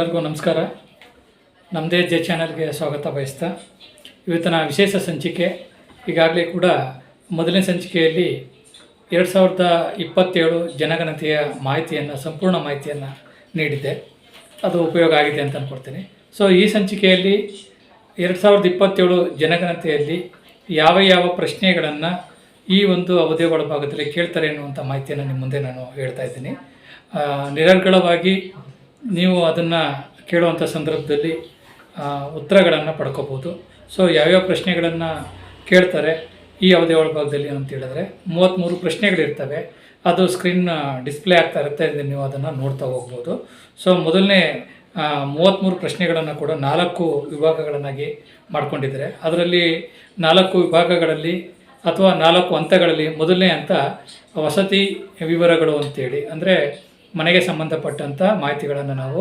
ಎಲ್ಲರಿಗೂ ನಮಸ್ಕಾರ. ನಮ್ಮದೇ ಜೆ ಚಾನಲ್ಗೆ ಸ್ವಾಗತ ಬಯಸ್ತಾ ಇವತ್ತಿನ ವಿಶೇಷ ಸಂಚಿಕೆ. ಈಗಾಗಲೇ ಕೂಡ ಮೊದಲನೇ ಸಂಚಿಕೆಯಲ್ಲಿ 2027 ಜನಗಣತಿಯ ಮಾಹಿತಿಯನ್ನು, ಸಂಪೂರ್ಣ ಮಾಹಿತಿಯನ್ನು ನೀಡಿದ್ದೆ. ಅದು ಉಪಯೋಗ ಆಗಿದೆ ಅಂತ ಅಂದ್ಕೊಡ್ತೀನಿ. ಸೊ ಈ ಸಂಚಿಕೆಯಲ್ಲಿ 2027 ಜನಗಣತಿಯಲ್ಲಿ ಯಾವ ಪ್ರಶ್ನೆಗಳನ್ನು ಈ ಒಂದು ಅವಧಿಯ ಒಳಭಾಗದಲ್ಲಿ ಕೇಳ್ತಾರೆ ಅನ್ನುವಂಥ ಮಾಹಿತಿಯನ್ನು ನಿಮ್ಮ ಮುಂದೆ ನಾನು ಹೇಳ್ತಾ ಇದ್ದೀನಿ. ನಿರರ್ಗಳವಾಗಿ ನೀವು ಅದನ್ನು ಕೇಳುವಂಥ ಸಂದರ್ಭದಲ್ಲಿ ಉತ್ತರಗಳನ್ನು ಪಡ್ಕೋಬೋದು. ಸೊ ಯಾವ್ಯಾವ ಪ್ರಶ್ನೆಗಳನ್ನು ಕೇಳ್ತಾರೆ ಈ ಅವಧಿ ಒಳಭಾಗದಲ್ಲಿ ಅಂತ ಹೇಳಿದ್ರೆ 33 ಪ್ರಶ್ನೆಗಳಿರ್ತವೆ. ಅದು ಸ್ಕ್ರೀನ್ ಡಿಸ್ಪ್ಲೇ ಆಗ್ತಾ ಇರುತ್ತೆ, ನೀವು ಅದನ್ನು ನೋಡ್ತಾ ಹೋಗ್ಬೋದು. ಸೊ ಮೊದಲನೇ 33 ಪ್ರಶ್ನೆಗಳನ್ನು ಕೂಡ 4 ವಿಭಾಗಗಳನ್ನಾಗಿ ಮಾಡ್ಕೊಂಡಿದ್ದಾರೆ. ಅದರಲ್ಲಿ 4 ವಿಭಾಗಗಳಲ್ಲಿ ಅಥವಾ 4 ಹಂತಗಳಲ್ಲಿ ಮೊದಲನೇ ಹಂತ ವಸತಿ ವಿವರಗಳು ಅಂತೇಳಿ, ಅಂದರೆ ಮನೆಗೆ ಸಂಬಂಧಪಟ್ಟಂಥ ಮಾಹಿತಿಗಳನ್ನು ನಾವು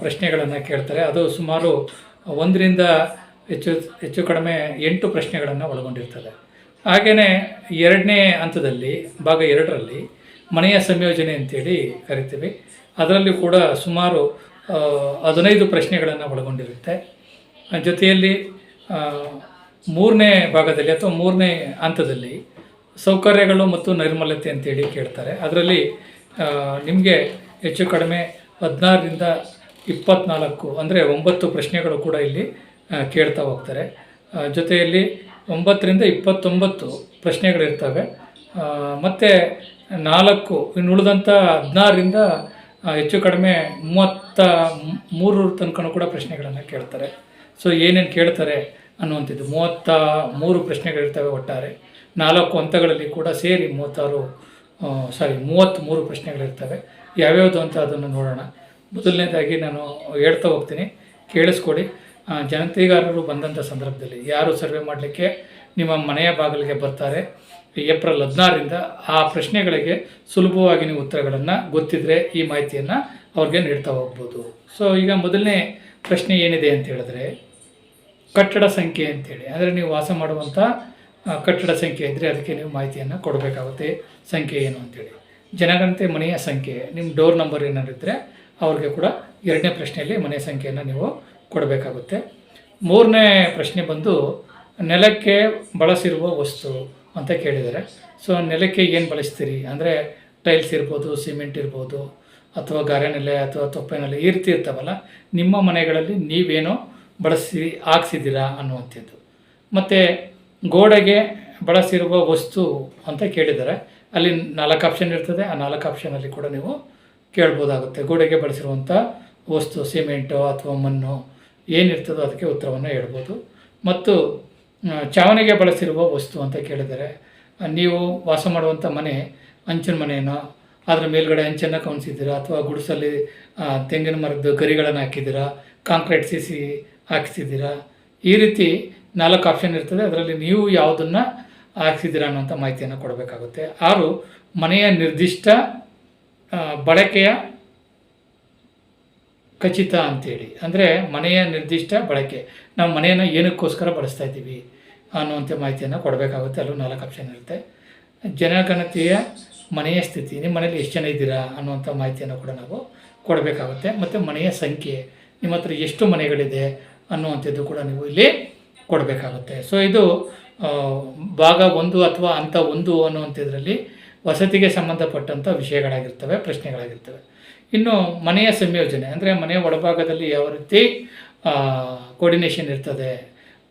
ಪ್ರಶ್ನೆಗಳನ್ನು ಕೇಳ್ತಾರೆ. ಅದು ಸುಮಾರು 1ರಿಂದ ಹೆಚ್ಚು ಕಡಿಮೆ 8 ಪ್ರಶ್ನೆಗಳನ್ನು ಒಳಗೊಂಡಿರ್ತದೆ. ಹಾಗೆಯೇ ಎರಡನೇ ಹಂತದಲ್ಲಿ ಭಾಗ 2ರಲ್ಲಿ ಮನೆಯ ಸಂಯೋಜನೆ ಅಂತೇಳಿ ಕರಿತೀವಿ. ಅದರಲ್ಲಿ ಕೂಡ ಸುಮಾರು 15 ಪ್ರಶ್ನೆಗಳನ್ನು ಒಳಗೊಂಡಿರುತ್ತೆ. ಜೊತೆಯಲ್ಲಿ 3ನೇ ಭಾಗದಲ್ಲಿ ಅಥವಾ 3ನೇ ಹಂತದಲ್ಲಿ ಸೌಕರ್ಯಗಳು ಮತ್ತು ನೈರ್ಮಲ್ಯತೆ ಅಂತೇಳಿ ಕೇಳ್ತಾರೆ. ಅದರಲ್ಲಿ ನಿಮಗೆ ಹೆಚ್ಚು ಕಡಿಮೆ 16ರಿಂದ 24 ಅಂದರೆ 9 ಪ್ರಶ್ನೆಗಳು ಕೂಡ ಇಲ್ಲಿ ಕೇಳ್ತಾ ಹೋಗ್ತಾರೆ. ಜೊತೆಯಲ್ಲಿ 9ರಿಂದ 29 ಪ್ರಶ್ನೆಗಳಿರ್ತವೆ. ಮತ್ತು 4 ಇನ್ನು ಉಳಿದಂಥ 16ರಿಂದ ಹೆಚ್ಚು ಕಡಿಮೆ 33 ತನಕ ಕೂಡ ಪ್ರಶ್ನೆಗಳನ್ನು ಕೇಳ್ತಾರೆ. ಸೊ ಏನೇನು ಕೇಳ್ತಾರೆ ಅನ್ನುವಂಥದ್ದು 33 ಪ್ರಶ್ನೆಗಳಿರ್ತವೆ. ಒಟ್ಟಾರೆ 4 ಹಂತಗಳಲ್ಲಿ ಕೂಡ ಸೇರಿ 33 ಪ್ರಶ್ನೆಗಳಿರ್ತವೆ. ಯಾವ್ಯಾವುದು ಅಂತ ಅದನ್ನು ನೋಡೋಣ. ಮೊದಲನೇದಾಗಿ ನಾನು ಹೇಳ್ತಾ ಹೋಗ್ತೀನಿ, ಕೇಳಿಸ್ಕೊಡಿ. ಜನತೆಗಾರರು ಬಂದಂಥ ಸಂದರ್ಭದಲ್ಲಿ ಯಾರು ಸರ್ವೆ ಮಾಡಲಿಕ್ಕೆ ನಿಮ್ಮ ಮನೆಯ ಬಾಗಿಲಿಗೆ ಬರ್ತಾರೆ ಏಪ್ರಿಲ್ 16ರಿಂದ ಆ ಪ್ರಶ್ನೆಗಳಿಗೆ ಸುಲಭವಾಗಿ ನೀವು ಉತ್ತರಗಳನ್ನು ಗೊತ್ತಿದ್ದರೆ ಈ ಮಾಹಿತಿಯನ್ನು ಅವ್ರಿಗೆ ನೀಡ್ತಾ ಹೋಗ್ಬೋದು. ಸೊ ಈಗ ಮೊದಲನೇ ಪ್ರಶ್ನೆ ಏನಿದೆ ಅಂತ ಹೇಳಿದ್ರೆ ಕಟ್ಟಡ ಸಂಖ್ಯೆ ಅಂತೇಳಿ, ಅಂದರೆ ನೀವು ವಾಸ ಮಾಡುವಂಥ ಕಟ್ಟಡ ಸಂಖ್ಯೆ ಇದ್ದರೆ ಅದಕ್ಕೆ ನೀವು ಮಾಹಿತಿಯನ್ನು ಕೊಡಬೇಕಾಗುತ್ತೆ. ಸಂಖ್ಯೆ ಏನು ಅಂತೇಳಿ. ಜನಗಣತಿ ಮನೆಯ ಸಂಖ್ಯೆ, ನಿಮ್ಮ ಡೋರ್ ನಂಬರ್ ಏನಾದ್ರು ಇದ್ದರೆ ಅವ್ರಿಗೆ ಕೂಡ 2ನೇ ಪ್ರಶ್ನೆಯಲ್ಲಿ ಮನೆಯ ಸಂಖ್ಯೆಯನ್ನು ನೀವು ಕೊಡಬೇಕಾಗುತ್ತೆ. 3ನೇ ಪ್ರಶ್ನೆ ಬಂದು ನೆಲಕ್ಕೆ ಬಳಸಿರುವ ವಸ್ತು ಅಂತ ಕೇಳಿದ್ದಾರೆ. ಸೊ ನೆಲಕ್ಕೆ ಏನು ಬಳಸ್ತೀರಿ ಅಂದರೆ ಟೈಲ್ಸ್ ಇರ್ಬೋದು, ಸಿಮೆಂಟ್ ಇರ್ಬೋದು, ಅಥವಾ ಗಾರೆನೆಲೆ ಅಥವಾ ತೊಪ್ಪೆನೆಲೆ ಈ ರೀತಿ ಇರ್ತಾವಲ್ಲ, ನಿಮ್ಮ ಮನೆಗಳಲ್ಲಿ ನೀವೇನೋ ಹಾಕ್ಸಿದ್ದೀರಾ ಅನ್ನುವಂಥದ್ದು. ಮತ್ತು ಗೋಡೆಗೆ ಬಳಸಿರುವ ವಸ್ತು ಅಂತ ಕೇಳಿದ್ದಾರೆ. ಅಲ್ಲಿ 4 ಆಪ್ಷನ್ ಇರ್ತದೆ. ಆ 4 ಆಪ್ಷನಲ್ಲಿ ಕೂಡ ನೀವು ಕೇಳ್ಬೋದಾಗುತ್ತೆ. ಗೋಡೆಗೆ ಬಳಸಿರುವಂಥ ವಸ್ತು ಸಿಮೆಂಟು ಅಥವಾ ಮಣ್ಣು ಏನಿರ್ತದೋ ಅದಕ್ಕೆ ಉತ್ತರವನ್ನು ಹೇಳ್ಬೋದು. ಮತ್ತು ಚಾವಣಿಗೆ ಬಳಸಿರುವ ವಸ್ತು ಅಂತ ಕೇಳಿದರೆ ನೀವು ವಾಸ ಮಾಡುವಂಥ ಮನೆ ಹಂಚಿನ ಮನೆಯೋ, ಅದರ ಮೇಲ್ಗಡೆ ಹಂಚನ್ನು ಕೌಣಿಸಿದ್ದೀರಾ, ಅಥವಾ ಗುಡಿಸಲ್ಲಿ ತೆಂಗಿನ ಮರದ ಗರಿಗಳನ್ನು ಹಾಕಿದ್ದೀರಾ, ಕಾಂಕ್ರೀಟ್ ಸಿಸಿ ಹಾಕಿಸಿದ್ದೀರಾ, ಈ ರೀತಿ 4 ಆಪ್ಷನ್ ಇರ್ತದೆ. ಅದರಲ್ಲಿ ನೀವು ಯಾವುದನ್ನು ಹಾಕ್ಸಿದ್ದೀರಾ ಅನ್ನೋಂಥ ಮಾಹಿತಿಯನ್ನು ಕೊಡಬೇಕಾಗುತ್ತೆ. 6 ಮನೆಯ ನಿರ್ದಿಷ್ಟ ಬಳಕೆಯ ಖಚಿತ ಅಂತೇಳಿ, ಅಂದರೆ ಮನೆಯ ನಿರ್ದಿಷ್ಟ ಬಳಕೆ, ನಾವು ಮನೆಯನ್ನು ಏನಕ್ಕೋಸ್ಕರ ಬಳಸ್ತಾ ಇದ್ದೀವಿ ಅನ್ನುವಂಥ ಮಾಹಿತಿಯನ್ನು ಕೊಡಬೇಕಾಗುತ್ತೆ. ಅಲ್ಲೂ 4 ಆಪ್ಷನ್ ಇರುತ್ತೆ. ಜನಗಣತಿಯ ಮನೆಯ ಸ್ಥಿತಿ, ನಿಮ್ಮ ಮನೇಲಿ ಎಷ್ಟು ಜನ ಇದ್ದೀರಾ ಅನ್ನುವಂಥ ಮಾಹಿತಿಯನ್ನು ಕೂಡ ನಾವು ಕೊಡಬೇಕಾಗುತ್ತೆ. ಮತ್ತು ಮನೆಯ ಸಂಖ್ಯೆ, ನಿಮ್ಮ ಹತ್ರ ಎಷ್ಟು ಮನೆಗಳಿದೆ ಅನ್ನುವಂಥದ್ದು ಕೂಡ ನೀವು ಇಲ್ಲಿ ಕೊಡಬೇಕಾಗುತ್ತೆ. ಸೊ ಇದು ಭಾಗ 1 ಅಥವಾ ಹಂತ 1 ಅನ್ನುವಂಥದ್ರಲ್ಲಿ ವಸತಿಗೆ ಸಂಬಂಧಪಟ್ಟಂಥ ವಿಷಯಗಳಾಗಿರ್ತವೆ, ಪ್ರಶ್ನೆಗಳಾಗಿರ್ತವೆ. ಇನ್ನು ಮನೆಯ ಸಂಯೋಜನೆ ಅಂದರೆ ಮನೆಯ ಒಳಭಾಗದಲ್ಲಿ ಯಾವ ರೀತಿ ಕೋರ್ಡಿನೇಷನ್ ಇರ್ತದೆ,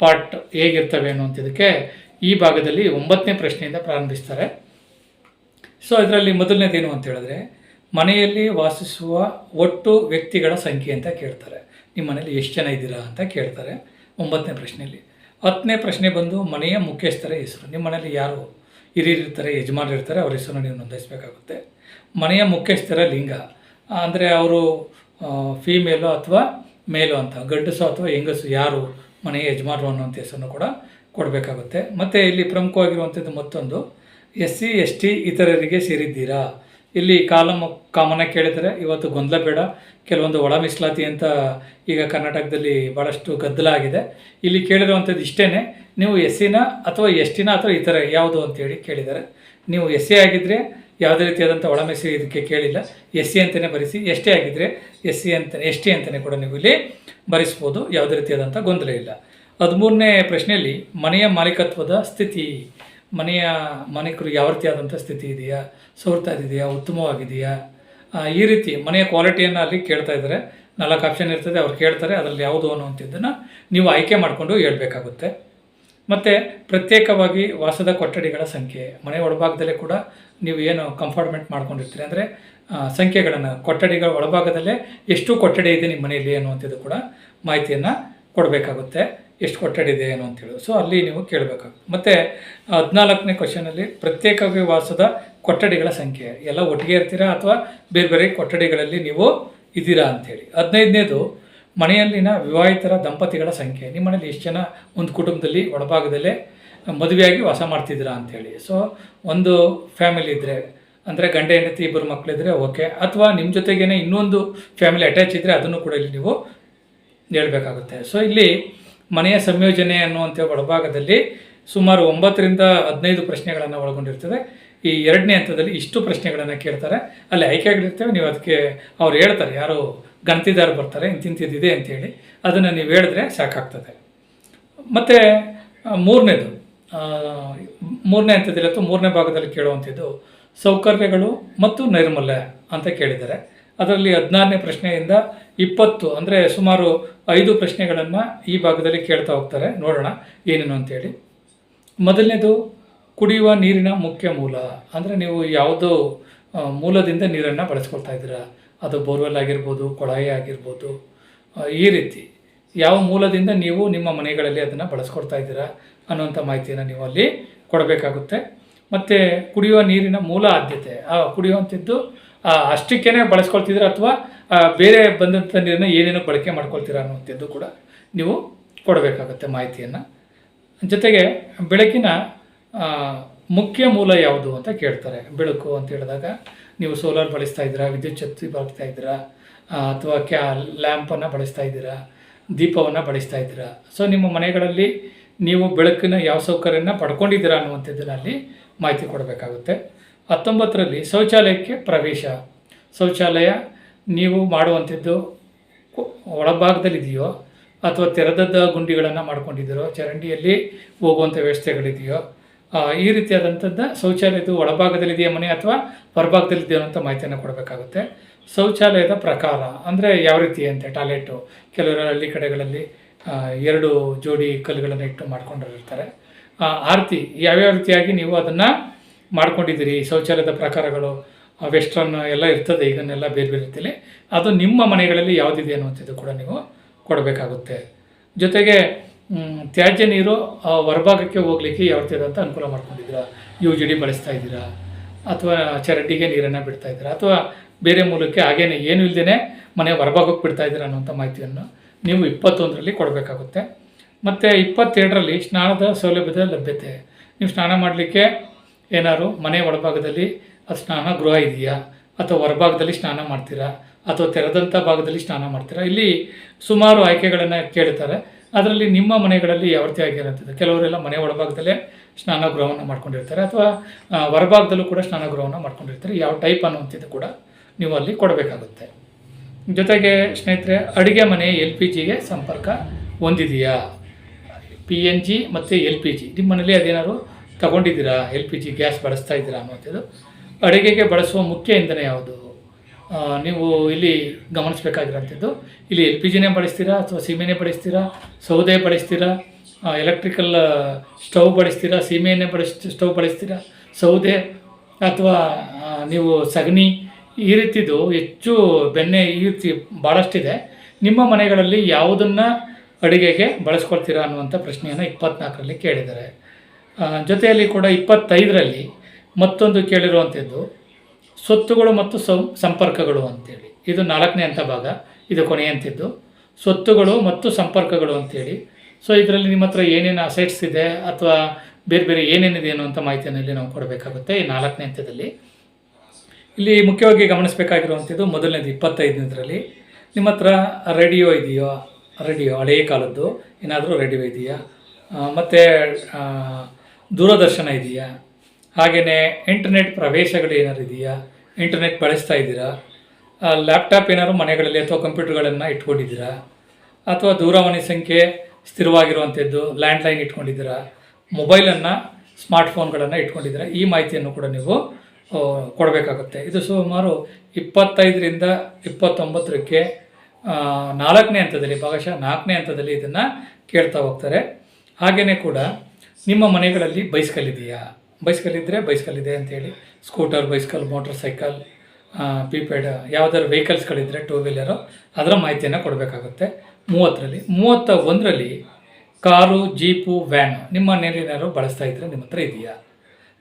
ಪಾರ್ಟ್ ಹೇಗಿರ್ತವೆ ಅನ್ನುವಂಥದ್ದಕ್ಕೆ ಈ ಭಾಗದಲ್ಲಿ 9ನೇ ಪ್ರಶ್ನೆಯಿಂದ ಪ್ರಾರಂಭಿಸ್ತಾರೆ. ಸೊ ಇದರಲ್ಲಿ ಮೊದಲನೇದೇನು ಅಂತ ಹೇಳಿದ್ರೆ ಮನೆಯಲ್ಲಿ ವಾಸಿಸುವ ಒಟ್ಟು ವ್ಯಕ್ತಿಗಳ ಸಂಖ್ಯೆ ಅಂತ ಕೇಳ್ತಾರೆ. ನಿಮ್ಮ ಮನೇಲಿ ಎಷ್ಟು ಜನ ಇದ್ದೀರಾ ಅಂತ ಕೇಳ್ತಾರೆ 9ನೇ ಪ್ರಶ್ನೆಯಲ್ಲಿ. 10ನೇ ಪ್ರಶ್ನೆ ಬಂದು ಮನೆಯ ಮುಖ್ಯಸ್ಥರ ಹೆಸರು. ನಿಮ್ಮ ಮನೇಲಿ ಯಾರು ಹಿರಿಯರು ಇರ್ತಾರೆ, ಯಜಮಾನರು ಇರ್ತಾರೆ, ಅವ್ರ ಹೆಸರನ್ನು ನೀವು ನೋಂದಾಯಿಸಬೇಕಾಗುತ್ತೆ. ಮನೆಯ ಮುಖ್ಯಸ್ಥರ ಲಿಂಗ, ಅಂದರೆ ಅವರು ಫೀಮೇಲು ಅಥವಾ ಮೇಲು ಅಂತ, ಗಂಡಸು ಅಥವಾ ಹೆಂಗಸು ಯಾರು ಮನೆಯ ಯಜಮಾನರು ಅನ್ನೋಂಥ ಹೆಸರನ್ನು ಕೂಡ ಕೊಡಬೇಕಾಗುತ್ತೆ. ಮತ್ತು ಇಲ್ಲಿ ಪ್ರಮುಖವಾಗಿರುವಂಥದ್ದು ಮತ್ತೊಂದು SC ST ಇತರರಿಗೆ ಸೇರಿದ್ದೀರಾ. ಇಲ್ಲಿ ಕಾಮನ ಕೇಳಿದರೆ ಇವತ್ತು ಗೊಂದಲ ಬೇಡ. ಕೆಲವೊಂದು ಒಳ ಮೀಸಲಾತಿ ಅಂತ ಈಗ ಕರ್ನಾಟಕದಲ್ಲಿ ಭಾಳಷ್ಟು ಗದ್ದಲ ಆಗಿದೆ. ಇಲ್ಲಿ ಕೇಳಿರುವಂಥದ್ದು ಇಷ್ಟೇ, ನೀವು SCನ ಅಥವಾ STನ ಅಥವಾ ಇತರ ಯಾವುದು ಅಂತೇಳಿ ಕೇಳಿದ್ದಾರೆ. ನೀವು SC ಆಗಿದ್ದರೆ ಯಾವುದೇ ರೀತಿಯಾದಂಥ ಒಳಮೆಸಿ ಇದಕ್ಕೆ ಕೇಳಿಲ್ಲ. SC ಅಂತಲೇ ಬರೆಸಿ. ಎಷ್ಟೇ ಆಗಿದ್ದರೆ ST ಅಂತಲೇ ಕೂಡ ನೀವು ಇಲ್ಲಿ ಬರೆಸ್ಬೋದು. ಯಾವುದೇ ರೀತಿಯಾದಂಥ ಗೊಂದಲ ಇಲ್ಲ. 13ನೇ ಪ್ರಶ್ನೆಯಲ್ಲಿ ಮನೆಯ ಮಾಲೀಕತ್ವದ ಸ್ಥಿತಿ, ಮನೆಯ ಮಾಲೀಕರು ಯಾವ ರೀತಿಯಾದಂಥ ಸ್ಥಿತಿ ಇದೆಯಾ, ಸೌರ್ತಾ ಇದೆಯಾ, ಉತ್ತಮವಾಗಿದೆಯಾ, ಈ ರೀತಿ ಮನೆಯ ಕ್ವಾಲಿಟಿಯನ್ನು ಅಲ್ಲಿ ಕೇಳ್ತಾ ಇದ್ದಾರೆ. 4 ಆಪ್ಷನ್ ಇರ್ತದೆ, ಅವ್ರು ಕೇಳ್ತಾರೆ, ಅದರಲ್ಲಿ ಯಾವುದು ಅನ್ನುವಂಥದ್ದನ್ನು ನೀವು ಆಯ್ಕೆ ಮಾಡಿಕೊಂಡು ಹೇಳ್ಬೇಕಾಗುತ್ತೆ. ಮತ್ತು ಪ್ರತ್ಯೇಕವಾಗಿ ವಾಸದ ಕೊಠಡಿಗಳ ಸಂಖ್ಯೆ, ಮನೆ ಒಳಭಾಗದಲ್ಲೇ ಕೂಡ ನೀವು ಏನು ಕಂಫಾರ್ಟ್ಮೆಂಟ್ ಮಾಡ್ಕೊಂಡಿರ್ತೀರಿ ಅಂದರೆ ಸಂಖ್ಯೆಗಳನ್ನು, ಕೊಠಡಿಗಳ ಒಳಭಾಗದಲ್ಲೇ ಎಷ್ಟು ಕೊಠಡಿ ಇದೆ ನಿಮ್ಮ ಮನೆಯಲ್ಲಿ ಅನ್ನುವಂಥದ್ದು ಕೂಡ ಮಾಹಿತಿಯನ್ನು ಕೊಡಬೇಕಾಗುತ್ತೆ. ಎಷ್ಟು ಕೊಠಡಿ ಇದೆ ಏನು ಅಂತೇಳಿ. ಸೊ ಅಲ್ಲಿ ನೀವು ಕೇಳಬೇಕಾಗುತ್ತೆ. ಮತ್ತು 14ನೇ ಕ್ವಶನಲ್ಲಿ ಪ್ರತ್ಯೇಕವಾಗಿ ವಾಸದ ಕೊಠಡಿಗಳ ಸಂಖ್ಯೆ, ಎಲ್ಲ ಒಟ್ಟಿಗೆ ಇರ್ತೀರಾ ಅಥವಾ ಬೇರೆ ಬೇರೆ ಕೊಠಡಿಗಳಲ್ಲಿ ನೀವು ಇದ್ದೀರಾ ಅಂಥೇಳಿ. 15ನೇದು ಮನೆಯಲ್ಲಿನ ವಿವಾಹಿತರ ದಂಪತಿಗಳ ಸಂಖ್ಯೆ, ನಿಮ್ಮ ಮನೇಲಿ ಎಷ್ಟು ಜನ ಒಂದು ಕುಟುಂಬದಲ್ಲಿ ಒಳಭಾಗದಲ್ಲೇ ಮದುವೆಯಾಗಿ ವಾಸ ಮಾಡ್ತಿದ್ದೀರಾ ಅಂಥೇಳಿ. ಸೊ ಒಂದು ಫ್ಯಾಮಿಲಿ ಇದ್ದರೆ ಅಂದರೆ ಗಂಡ ಹೆಂಡತಿ ಇಬ್ಬರು ಮಕ್ಕಳಿದ್ರೆ ಓಕೆ, ಅಥವಾ ನಿಮ್ಮ ಜೊತೆಗೇನೆ ಇನ್ನೊಂದು ಫ್ಯಾಮಿಲಿ ಅಟ್ಯಾಚ್ ಇದ್ದರೆ ಅದನ್ನು ಕೂಡ ಇಲ್ಲಿ ನೀವು ಹೇಳಬೇಕಾಗುತ್ತೆ. ಸೊ ಇಲ್ಲಿ ಮನೆಯ ಸಂಯೋಜನೆ ಅನ್ನುವಂಥ ಒಳಭಾಗದಲ್ಲಿ ಸುಮಾರು 9ರಿಂದ 15 ಪ್ರಶ್ನೆಗಳನ್ನು ಒಳಗೊಂಡಿರ್ತದೆ. ಈ 2ನೇ ಹಂತದಲ್ಲಿ ಇಷ್ಟು ಪ್ರಶ್ನೆಗಳನ್ನು ಕೇಳ್ತಾರೆ, ಅಲ್ಲಿ ಆಯ್ಕೆಗಳಿರ್ತವೆ. ನೀವು ಅದಕ್ಕೆ ಅವ್ರು ಹೇಳ್ತಾರೆ, ಯಾರು ಗಣತಿದಾರ ಬರ್ತಾರೆ ಇಂತಿಂತಿದೆ ಅಂತೇಳಿ, ಅದನ್ನು ನೀವು ಹೇಳಿದ್ರೆ ಸಾಕಾಗ್ತದೆ. ಮತ್ತು ಮೂರನೇ ಹಂತದಲ್ಲಿ ಅಥವಾ 3ನೇ ಭಾಗದಲ್ಲಿ ಕೇಳುವಂಥದ್ದು ಸೌಕರ್ಯಗಳು ಮತ್ತು ನೈರ್ಮಲ್ಯ ಅಂತ ಕೇಳಿದ್ದಾರೆ. ಅದರಲ್ಲಿ 16ನೇ ಪ್ರಶ್ನೆಯಿಂದ 20 ಅಂದರೆ ಸುಮಾರು 5 ಪ್ರಶ್ನೆಗಳನ್ನು ಈ ಭಾಗದಲ್ಲಿ ಕೇಳ್ತಾ ಹೋಗ್ತಾರೆ. ನೋಡೋಣ ಏನೇನು ಅಂತೇಳಿ. ಮೊದಲನೇದು ಕುಡಿಯುವ ನೀರಿನ ಮುಖ್ಯ ಮೂಲ, ಅಂದರೆ ನೀವು ಯಾವುದೋ ಮೂಲದಿಂದ ನೀರನ್ನು ಬಳಸ್ಕೊಳ್ತಾ ಇದ್ದೀರಾ, ಅದು ಬೋರ್ವೆಲ್ ಆಗಿರ್ಬೋದು, ಕೊಳಾಯಿ ಆಗಿರ್ಬೋದು, ಈ ರೀತಿ ಯಾವ ಮೂಲದಿಂದ ನೀವು ನಿಮ್ಮ ಮನೆಗಳಲ್ಲಿ ಅದನ್ನು ಬಳಸ್ಕೊಳ್ತಾ ಇದ್ದೀರಾ ಅನ್ನುವಂಥ ಮಾಹಿತಿಯನ್ನು ನೀವು ಅಲ್ಲಿ ಕೊಡಬೇಕಾಗುತ್ತೆ. ಮತ್ತು ಕುಡಿಯುವ ನೀರಿನ ಮೂಲ ಆದ್ಯತೆ, ಕುಡಿಯುವಂಥದ್ದು ಅಷ್ಟಕ್ಕೇ ಬಳಸ್ಕೊಳ್ತಿದ್ದೀರಾ ಅಥವಾ ಬೇರೆ ಬಂದಂಥ ನೀರನ್ನು ಏನೇನೋ ಬಳಕೆ ಮಾಡ್ಕೊಳ್ತೀರಾ ಅನ್ನುವಂಥದ್ದು ಕೂಡ ನೀವು ಕೊಡಬೇಕಾಗುತ್ತೆ ಮಾಹಿತಿಯನ್ನು. ಜೊತೆಗೆ ಬೆಳಕಿನ ಮುಖ್ಯ ಮೂಲ ಯಾವುದು ಅಂತ ಕೇಳ್ತಾರೆ. ಬೆಳಕು ಅಂತ ಹೇಳಿದಾಗ ನೀವು ಸೋಲಾರ್ ಬಳಸ್ತಾ ಇದ್ದೀರಾ, ವಿದ್ಯುತ್ ಶಕ್ತಿ ಬಳಸ್ತಾ ಇದ್ದೀರಾ, ಅಥವಾ ಲ್ಯಾಂಪನ್ನು ಬಳಸ್ತಾ ಇದ್ದೀರಾ, ದೀಪವನ್ನು ಬಳಸ್ತಾ ಇದ್ದೀರಾ. ಸೊ ನಿಮ್ಮ ಮನೆಗಳಲ್ಲಿ ನೀವು ಬೆಳಕಿನ ಯಾವ ಸೌಕರ್ಯನ ಪಡ್ಕೊಂಡಿದ್ದೀರಾ ಅನ್ನುವಂಥದ್ದನ್ನು ಅಲ್ಲಿ ಮಾಹಿತಿ ಕೊಡಬೇಕಾಗುತ್ತೆ. 19ರಲ್ಲಿ ಶೌಚಾಲಯಕ್ಕೆ ಪ್ರವೇಶ, ಶೌಚಾಲಯ ನೀವು ಮಾಡುವಂಥದ್ದು ಒಳಭಾಗದಲ್ಲಿದೆಯೋ ಅಥವಾ ತೆರೆದದ್ದ ಗುಂಡಿಗಳನ್ನು ಮಾಡ್ಕೊಂಡಿದ್ದೀರೋ, ಚರಂಡಿಯಲ್ಲಿ ಹೋಗುವಂಥ ವ್ಯವಸ್ಥೆಗಳಿದೆಯೋ, ಈ ರೀತಿಯಾದಂಥದ್ದು ಶೌಚಾಲಯದ ಒಳಭಾಗದಲ್ಲಿದೆಯಾ ಮನೆ ಅಥವಾ ಹೊರಭಾಗದಲ್ಲಿದೆಯೋ ಅಂತ ಮಾಹಿತಿಯನ್ನು ಕೊಡಬೇಕಾಗುತ್ತೆ. ಶೌಚಾಲಯದ ಪ್ರಕಾರ ಅಂದರೆ ಯಾವ ರೀತಿ ಅಂತೆ, ಟಾಯ್ಲೆಟು ಕೆಲವರ ಹಳ್ಳಿ ಕಡೆಗಳಲ್ಲಿ 2 ಜೋಡಿ ಕಲ್ಲುಗಳನ್ನು ಇಟ್ಟು ಮಾಡ್ಕೊಂಡಿರ್ತಾರೆ. ಆ ರೀತಿ ಯಾವ್ಯಾವ ರೀತಿಯಾಗಿ ನೀವು ಅದನ್ನು ಮಾಡ್ಕೊಂಡಿದ್ದೀರಿ, ಶೌಚಾಲಯದ ಪ್ರಕಾರಗಳು ವೆಸ್ಟ್ರನ್ ಎಲ್ಲ ಇರ್ತದೆ, ಈಗನ್ನೆಲ್ಲ ಬೇರೆ ಬೇರೆ ರೀತಿಯಲ್ಲಿ, ಅದು ನಿಮ್ಮ ಮನೆಗಳಲ್ಲಿ ಯಾವುದಿದೆ ಅನ್ನುವಂಥದ್ದು ಕೂಡ ನೀವು ಕೊಡಬೇಕಾಗುತ್ತೆ. ಜೊತೆಗೆ ತ್ಯಾಜ್ಯ ನೀರು ಹೊರಭಾಗಕ್ಕೆ ಹೋಗಲಿಕ್ಕೆ ಯಾವ ರೀತಿಯಾದಂಥ ಅನುಕೂಲ ಮಾಡ್ಕೊಂಡಿದ್ದೀರಾ, UGD ಬಳಸ್ತಾ ಇದ್ದೀರಾ ಅಥವಾ ಚರಂಡಿಗೆ ನೀರನ್ನು ಬಿಡ್ತಾ ಇದ್ದೀರಾ ಅಥವಾ ಬೇರೆ ಮೂಲಕ್ಕೆ ಹಾಗೇನೆ ಏನು ಇಲ್ಲದೇ ಮನೆ ಹೊರಭಾಗಕ್ಕೆ ಬಿಡ್ತಾ ಇದ್ದೀರಾ ಅನ್ನುವಂಥ ಮಾಹಿತಿಯನ್ನು ನೀವು 21ರಲ್ಲಿ ಕೊಡಬೇಕಾಗುತ್ತೆ. ಮತ್ತು 22ರಲ್ಲಿ ಸ್ನಾನದ ಸೌಲಭ್ಯದ ಲಭ್ಯತೆ, ನೀವು ಸ್ನಾನ ಮಾಡಲಿಕ್ಕೆ ಏನಾದ್ರು ಮನೆ ಒಳಭಾಗದಲ್ಲಿ ಅದು ಸ್ನಾನ ಗೃಹ ಇದೆಯಾ ಅಥವಾ ಹೊರಭಾಗದಲ್ಲಿ ಸ್ನಾನ ಮಾಡ್ತೀರಾ ಅಥವಾ ತೆರೆದಂಥ ಭಾಗದಲ್ಲಿ ಸ್ನಾನ ಮಾಡ್ತೀರಾ. ಇಲ್ಲಿ ಸುಮಾರು ಆಯ್ಕೆಗಳನ್ನು ಕೇಳ್ತಾರೆ. ಅದರಲ್ಲಿ ನಿಮ್ಮ ಮನೆಗಳಲ್ಲಿ ಯಾವ ರೀತಿ ಆಗಿರುತ್ತದೆ, ಕೆಲವರೆಲ್ಲ ಮನೆ ಒಳಭಾಗದಲ್ಲೇ ಸ್ನಾನ ಗೃಹವನ್ನು ಮಾಡ್ಕೊಂಡಿರ್ತಾರೆ ಅಥವಾ ಹೊರಭಾಗದಲ್ಲೂ ಕೂಡ ಸ್ನಾನ ಗೃಹವನ್ನು ಮಾಡ್ಕೊಂಡಿರ್ತಾರೆ. ಯಾವ ಟೈಪ್ ಅನ್ನುವಂಥದ್ದು ಕೂಡ ನೀವು ಅಲ್ಲಿ ಕೊಡಬೇಕಾಗುತ್ತೆ. ಜೊತೆಗೆ ಸ್ನೇಹಿತರೆ, ಅಡುಗೆ ಮನೆ LPGಗೆ ಸಂಪರ್ಕ ಹೊಂದಿದೆಯಾ, PNG ಮತ್ತು LPG ನಿಮ್ಮ ಮನೇಲಿ ಅದೇನಾದ್ರು ತಗೊಂಡಿದ್ದೀರಾ, LPG ಗ್ಯಾಸ್ ಬಳಸ್ತಾ ಇದ್ದೀರಾ ಅನ್ನುವಂಥದ್ದು. ಅಡುಗೆಗೆ ಬಳಸುವ ಮುಖ್ಯ ಇಂಧನ ಯಾವುದು, ನೀವು ಇಲ್ಲಿ ಗಮನಿಸಬೇಕಾಗಿರೋಂಥದ್ದು, ಇಲ್ಲಿ LPGನೇ ಬಳಸ್ತೀರಾ ಅಥವಾ ಸೀಮೆನೇ ಬಳಸ್ತೀರಾ, ಸೌದೆ ಬಳಸ್ತೀರಾ, ಎಲೆಕ್ಟ್ರಿಕಲ್ ಸ್ಟವ್ ಬಳಸ್ತೀರಾ, ಸೀಮೆಯನ್ನೇ ಸ್ಟವ್ ಬಳಸ್ತೀರಾ, ಸೌದೆ ಅಥವಾ ನೀವು ಸಗಣಿ, ಈ ರೀತಿದು ಹೆಚ್ಚು ಬೆಣ್ಣೆ, ಈ ರೀತಿ ಭಾಳಷ್ಟಿದೆ. ನಿಮ್ಮ ಮನೆಗಳಲ್ಲಿ ಯಾವುದನ್ನು ಅಡುಗೆಗೆ ಬಳಸ್ಕೊಳ್ತೀರಾ ಅನ್ನುವಂಥ ಪ್ರಶ್ನೆಯನ್ನು 24ರಲ್ಲಿ ಕೇಳಿದ್ದಾರೆ. ಜೊತೆಯಲ್ಲಿ ಕೂಡ 25ರಲ್ಲಿ ಮತ್ತೊಂದು ಕೇಳಿರುವಂಥದ್ದು ಸ್ವತ್ತುಗಳು ಮತ್ತು ಸಂಪರ್ಕಗಳು ಅಂತೇಳಿ. ಇದು 4ನೇ ಹಂತ ಭಾಗ, ಇದು ಕೊನೆಯಂಥದ್ದು ಸ್ವತ್ತುಗಳು ಮತ್ತು ಸಂಪರ್ಕಗಳು ಅಂತೇಳಿ. ಸೊ ಇದರಲ್ಲಿ ನಿಮ್ಮ ಹತ್ರ ಏನೇನು ಅಸೆಟ್ಸ್ ಇದೆ ಅಥವಾ ಬೇರೆ ಬೇರೆ ಏನೇನಿದೆ ಅನ್ನುವಂಥ ಮಾಹಿತಿಯನ್ನು ಇಲ್ಲಿ ನಾವು ಕೊಡಬೇಕಾಗುತ್ತೆ ಈ 4ನೇ ಹಂತದಲ್ಲಿ. ಇಲ್ಲಿ ಮುಖ್ಯವಾಗಿ ಗಮನಿಸಬೇಕಾಗಿರುವಂಥದ್ದು ಮೊದಲನೇದು 25ನೇದರಲ್ಲಿ ನಿಮ್ಮ ಹತ್ರ ರೇಡಿಯೋ ಇದೆಯೋ, ರೇಡಿಯೋ ಹಳೆಯ ಕಾಲದ್ದು ಏನಾದರೂ ರೇಡಿಯೋ ಇದೆಯಾ, ಮತ್ತು ದೂರದರ್ಶನ ಇದೆಯಾ, ಹಾಗೆಯೇ ಇಂಟರ್ನೆಟ್ ಪ್ರವೇಶಗಳು ಏನಾರು ಇದೆಯಾ, ಇಂಟರ್ನೆಟ್ ಬಳಸ್ತಾ ಇದ್ದೀರಾ, ಲ್ಯಾಪ್ಟಾಪ್ ಏನಾದ್ರು ಮನೆಗಳಲ್ಲಿ ಅಥವಾ ಕಂಪ್ಯೂಟರ್ಗಳನ್ನು ಇಟ್ಕೊಂಡಿದ್ದೀರಾ, ಅಥವಾ ದೂರವಾಣಿ ಸಂಖ್ಯೆ ಸ್ಥಿರವಾಗಿರುವಂಥದ್ದು ಲ್ಯಾಂಡ್ಲೈನ್ ಇಟ್ಕೊಂಡಿದ್ದೀರಾ, ಮೊಬೈಲನ್ನು ಸ್ಮಾರ್ಟ್ಫೋನ್ಗಳನ್ನು ಇಟ್ಕೊಂಡಿದ್ದೀರಾ, ಈ ಮಾಹಿತಿಯನ್ನು ಕೂಡ ನೀವು ಕೊಡಬೇಕಾಗುತ್ತೆ. ಇದು ಸುಮಾರು 25ರಿಂದ 29ಕ್ಕೆ 4ನೇ ಹಂತದಲ್ಲಿ, ಭಾಗಶಃ 4ನೇ ಹಂತದಲ್ಲಿ ಇದನ್ನು ಕೇಳ್ತಾ ಹೋಗ್ತಾರೆ. ಹಾಗೆಯೇ ಕೂಡ ನಿಮ್ಮ ಮನೆಗಳಲ್ಲಿ ಬೈಸ್ಕಲ್ ಇದೆಯಾ, ಬೈಸ್ಕಲ್ ಇದ್ದರೆ ಬೈಸ್ಕಲ್ ಇದೆ ಅಂತೇಳಿ, ಸ್ಕೂಟರ್, ಬೈಸ್ಕಲ್, ಮೋಟ್ರ್ ಸೈಕಲ್, ಪೀಪ್ಯಾಡ್ ಯಾವುದಾದ್ರು ವೆಹಿಕಲ್ಸ್ಗಳಿದ್ದರೆ ಟೂ ವೀಲರು, ಅದರ ಮಾಹಿತಿಯನ್ನು ಕೊಡಬೇಕಾಗುತ್ತೆ. 30ರಲ್ಲಿ 31ರಲ್ಲಿ ಕಾರು, ಜೀಪು, ವ್ಯಾನು ನಿಮ್ಮ ಮನೆಯಲ್ಲಿ ಏನಾದ್ರು ಬಳಸ್ತಾ ಇದ್ದರೆ ನಿಮ್ಮ ಹತ್ರ ಇದೆಯಾ.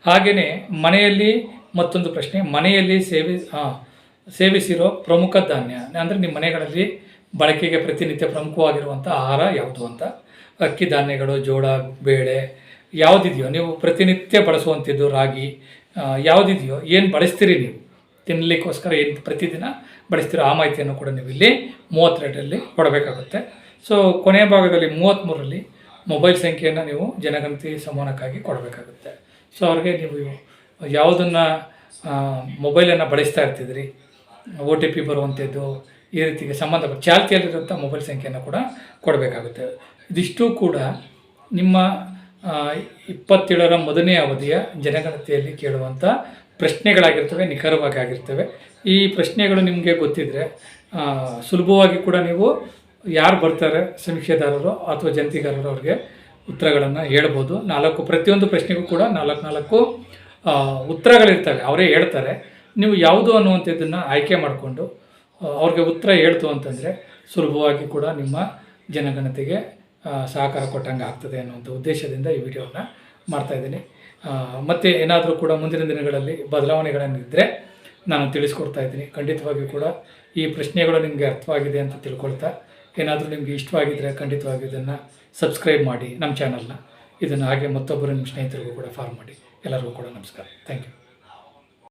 ಹಾಗೆಯೇ ಮನೆಯಲ್ಲಿ ಮತ್ತೊಂದು ಪ್ರಶ್ನೆ, ಮನೆಯಲ್ಲಿ ಸೇವಿಸಿರೋ ಪ್ರಮುಖ ಧಾನ್ಯ ಅಂದರೆ ನಿಮ್ಮ ಮನೆಗಳಲ್ಲಿ ಬಳಕೆಗೆ ಪ್ರತಿನಿತ್ಯ ಪ್ರಮುಖವಾಗಿರುವಂಥ ಆಹಾರ ಯಾವುದು ಅಂತ. ಅಕ್ಕಿ ಧಾನ್ಯಗಳು, ಜೋಳ, ಬೇಳೆ ಯಾವುದಿದೆಯೋ ನೀವು ಪ್ರತಿನಿತ್ಯ ಬಳಸುವಂಥದ್ದು, ರಾಗಿ ಯಾವುದಿದೆಯೋ, ಏನು ಬಳಸ್ತೀರಿ ನೀವು ತಿನ್ನಲಿಕ್ಕೋಸ್ಕರ, ಏನು ಪ್ರತಿದಿನ ಬಳಸ್ತೀರೋ ಆ ಮಾಹಿತಿಯನ್ನು ಕೂಡ ನೀವು ಇಲ್ಲಿ 32ರಲ್ಲಿ ಕೊಡಬೇಕಾಗುತ್ತೆ. ಸೊ ಕೊನೆಯ ಭಾಗದಲ್ಲಿ 33ರಲ್ಲಿ ಮೊಬೈಲ್ ಸಂಖ್ಯೆಯನ್ನು ನೀವು ಜನಗಣತಿ ಸಂವಹನಕ್ಕಾಗಿ ಕೊಡಬೇಕಾಗುತ್ತೆ. ಸೊ ಅವ್ರಿಗೆ ನೀವು ಯಾವುದನ್ನು ಮೊಬೈಲನ್ನು ಬಳಸ್ತಾ ಇರ್ತಿದ್ರಿ, OTP ಬರುವಂಥದ್ದು, ಈ ರೀತಿಗೆ ಸಂಬಂಧಪಟ್ಟ ಚಾಲ್ತಿಯಲ್ಲಿರುವಂಥ ಮೊಬೈಲ್ ಸಂಖ್ಯೆಯನ್ನು ಕೂಡ ಕೊಡಬೇಕಾಗುತ್ತೆ. ಇದಿಷ್ಟು ಕೂಡ ನಿಮ್ಮ 27ರ ಮೊದಲನೇ ಅವಧಿಯ ಜನಗಣತಿಯಲ್ಲಿ ಕೇಳುವಂಥ ಪ್ರಶ್ನೆಗಳಾಗಿರ್ತವೆ, ನಿಖರವಾಗಿ ಆಗಿರ್ತವೆ. ಈ ಪ್ರಶ್ನೆಗಳು ನಿಮಗೆ ಗೊತ್ತಿದ್ದರೆ ಸುಲಭವಾಗಿ ಕೂಡ ನೀವು ಯಾರು ಬರ್ತಾರೆ ಸಮೀಕ್ಷೆದಾರರು ಅಥವಾ ಜಂತಿಗಾರರು ಅವ್ರಿಗೆ ಉತ್ತರಗಳನ್ನು ಹೇಳ್ಬೋದು. ಪ್ರತಿಯೊಂದು ಪ್ರಶ್ನೆಗೂ ಕೂಡ 4 ಉತ್ತರಗಳಿರ್ತವೆ, ಅವರೇ ಹೇಳ್ತಾರೆ. ನೀವು ಯಾವುದು ಅನ್ನುವಂಥದ್ದನ್ನು ಆಯ್ಕೆ ಮಾಡಿಕೊಂಡು ಅವ್ರಿಗೆ ಉತ್ತರ ಹೇಳ್ತು ಅಂತಂದರೆ ಸುಲಭವಾಗಿ ಕೂಡ ನಿಮ್ಮ ಜನಗಣತಿಗೆ ಸಹಕಾರ ಕೊಟ್ಟಂಗೆ ಆಗ್ತದೆ ಅನ್ನುವಂಥ ಉದ್ದೇಶದಿಂದ ಈ ವಿಡಿಯೋವನ್ನು ಮಾಡ್ತಾಯಿದ್ದೀನಿ. ಮತ್ತು ಏನಾದರೂ ಕೂಡ ಮುಂದಿನ ದಿನಗಳಲ್ಲಿ ಬದಲಾವಣೆಗಳನ್ನಿದ್ದರೆ ನಾನು ತಿಳಿಸ್ಕೊಡ್ತಾ ಇದ್ದೀನಿ. ಖಂಡಿತವಾಗಿಯೂ ಕೂಡ ಈ ಪ್ರಶ್ನೆಗಳು ನಿಮಗೆ ಅರ್ಥವಾಗಿದೆ ಅಂತ ತಿಳ್ಕೊಳ್ತಾ, ಏನಾದರೂ ನಿಮಗೆ ಇಷ್ಟವಾಗಿದ್ದರೆ ಖಂಡಿತವಾಗಿ ಇದನ್ನು ಸಬ್ಸ್ಕ್ರೈಬ್ ಮಾಡಿ ನಮ್ಮ ಚಾನಲ್ನ. ಇದನ್ನು ಹಾಗೆ ಮತ್ತೊಬ್ಬರು ನಿಮ್ಮ ಸ್ನೇಹಿತರಿಗೂ ಕೂಡ ಫಾರ್ಮ್ ಮಾಡಿ. ಎಲ್ಲರಿಗೂ ಕೂಡ ನಮಸ್ಕಾರ. Thank you.